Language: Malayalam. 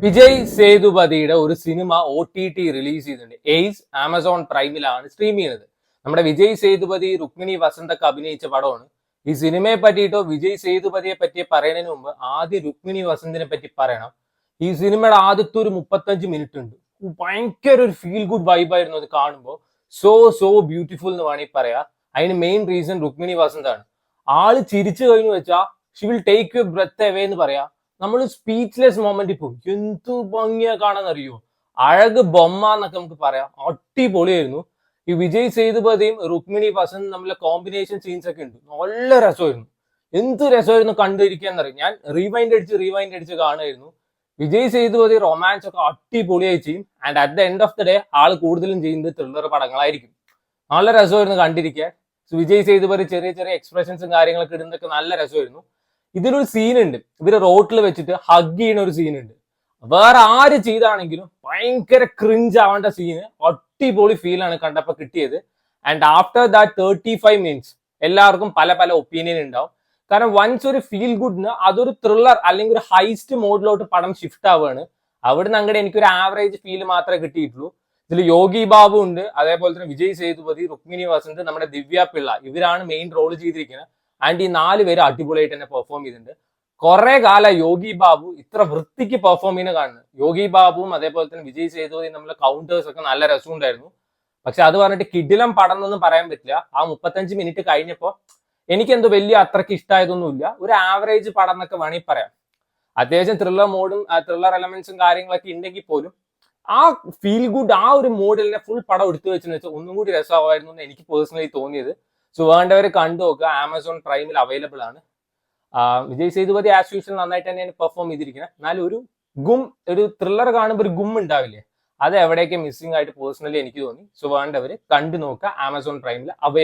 വിജയ് സേതുപതിയുടെ ഒരു സിനിമ OTT റിലീസ് ചെയ്തിട്ടുണ്ട്. എയ്സ് ആമസോൺ പ്രൈമിലാണ് സ്ട്രീം ചെയ്യുന്നത്. നമ്മുടെ വിജയ് സേതുപതി രുക്മിണി വസന്തൊക്കെ അഭിനയിച്ച പടമാണ്. ഈ സിനിമയെ പറ്റിയിട്ടോ വിജയ് സേതുപതിയെ പറ്റി പറയുന്നതിന് മുമ്പ് ആദ്യം രുക്മിണി വസന്തിനെ പറ്റി പറയണം. ഈ സിനിമയുടെ ആദ്യത്തെ ഒരു 35 മിനിറ്റ് ഉണ്ട്. ഭയങ്കര ഒരു ഫീൽ ഗുഡ് വൈബായിരുന്നു അത് കാണുമ്പോൾ. സോ ബ്യൂട്ടിഫുൾ എന്ന് വേണമെങ്കിൽ പറയാം. അതിന് മെയിൻ റീസൺ രുക്മിണി വസന്താണ്. ആള് ചിരിച്ചു കഴിഞ്ഞു വെച്ചാൽ she will take you breath away എന്ന് പറയാം. നമ്മൾ സ്പീച്ച്ലെസ് മൊമെന്റ് ഇപ്പം എന്തു ഭംഗിയാ കാണാൻ അറിയോ. അഴക് ബൊമ്മ എന്നൊക്കെ നമുക്ക് പറയാം. അടിപൊളിയായിരുന്നു. ഈ വിജയ് സേതുപതിയും രുക്മിണി വസന്ത് തമ്മിലെ കോമ്പിനേഷൻ സീൻസ് ഒക്കെ ഉണ്ട്. നല്ല രസമായിരുന്നു. എന്ത് രസമായിരുന്നു കണ്ടിരിക്കാന്നറിയും. ഞാൻ റീവൈൻഡ് അടിച്ച് കാണുമായിരുന്നു. വിജയ് സേതുപതി റൊമാൻസ് ഒക്കെ അടിപൊളിയായി ചെയ്യും. And at the end of the day ആള് കൂടുതലും ചെയ്യുന്നത് ത്രില്ലർ പടങ്ങളായിരിക്കും. നല്ല രസമായിരുന്നു കണ്ടിരിക്കാൻ. വിജയ് സേതുപതി ചെറിയ ചെറിയ എക്സ്പ്രഷൻസും കാര്യങ്ങളൊക്കെ ഇടുന്നതൊക്കെ നല്ല രസമായിരുന്നു. ഇതിലൊരു സീനുണ്ട്, ഇവര് റോട്ടിൽ വെച്ചിട്ട് ഹഗ് ചെയ്യുന്ന ഒരു സീനുണ്ട്. വേറെ ആര് ചെയ്താണെങ്കിലും ഭയങ്കര ക്രിഞ്ച് ആവേണ്ട സീന്. അടിപൊളി ഫീലാണ് കണ്ടപ്പോൾ കിട്ടിയത്. ആൻഡ് ആഫ്റ്റർ ദാറ്റ് 35 മിനിറ്റ്സ് എല്ലാവർക്കും പല പല ഒപ്പീനിയൻ ഉണ്ടാവും. കാരണം വൺസ് ഒരു ഫീൽ ഗുഡിന് അതൊരു ത്രില്ലർ അല്ലെങ്കിൽ ഒരു ഹൈസ്റ്റ് മോഡിലോട്ട് പടം ഷിഫ്റ്റ് ആവുകയാണ്. അവിടുന്ന് അങ്ങോട്ട് എനിക്കൊരു ആവറേജ് ഫീൽ മാത്രമേ കിട്ടിയിട്ടുള്ളൂ. ഇതിൽ യോഗി ബാബു ഉണ്ട്, അതേപോലെ തന്നെ വിജയ് സേതുപതി, രുക്മിണി വസന്ത്, നമ്മുടെ ദിവ്യ പിള്ള, ഇവരാണ് മെയിൻ റോൾ ചെയ്തിരിക്കുന്നത്. ആൻഡ് ഈ 4 പേര് അടിപൊളിയായിട്ട് തന്നെ പെർഫോം ചെയ്തിട്ടുണ്ട്. കുറെ കാലം യോഗി ബാബു ഇത്ര വൃത്തിക്ക് പെർഫോം ചെയ്യുന്ന കാണുന്നത്. യോഗി ബാബുവും അതേപോലെ തന്നെ വിജയ് സേതുപതിയും നമ്മളെ കൗണ്ടേഴ്സ് ഒക്കെ നല്ല രസമുണ്ടായിരുന്നു. പക്ഷെ അത് പറഞ്ഞിട്ട് കിടിലം പടം എന്നൊന്നും പറയാൻ പറ്റില്ല. ആ 35 മിനിറ്റ് കഴിഞ്ഞപ്പോൾ എനിക്കെന്തോ വലിയ അത്രയ്ക്ക് ഇഷ്ടമായതൊന്നുമില്ല. ഒരു ആവറേജ് പടം എന്നൊക്കെ വേണമെങ്കിൽ പറയാം. അത്യാവശ്യം ത്രില്ലർ മോഡും ത്രില്ലർ എലമെന്റ്സും കാര്യങ്ങളൊക്കെ ഉണ്ടെങ്കിൽ പോലും ആ ഫീൽ ഗുഡ് ആ ഒരു മോഡിലെ ഫുൾ പടം എടുത്തു വെച്ചെന്ന് വെച്ചാൽ ഒന്നും കൂടി രസമായിരുന്നു എന്ന് എനിക്ക് പേഴ്സണലി തോന്നിയത്. സോ വേണ്ടവരെ കണ്ടു നോക്കുക. ആമസോൺ പ്രൈമിൽ അവൈലബിൾ ആണ്. വിജയ് സേതുപതി ആസ് യൂഷ്വൽ നന്നായിട്ട് തന്നെയാണ് പെർഫോം ചെയ്തിരിക്കുന്നത്. എന്നാലും ഒരു ത്രില്ലർ കാണുമ്പോൾ ഒരു ഗും ഉണ്ടാവില്ലേ, അത് എവിടെയൊക്കെ മിസ്സിംഗ് ആയിട്ട് പേഴ്സണലി എനിക്ക് തോന്നി. സോ വേണ്ടവര് കണ്ടു നോക്കുക. ആമസോൺ പ്രൈമിൽ അവൈലബിൾ.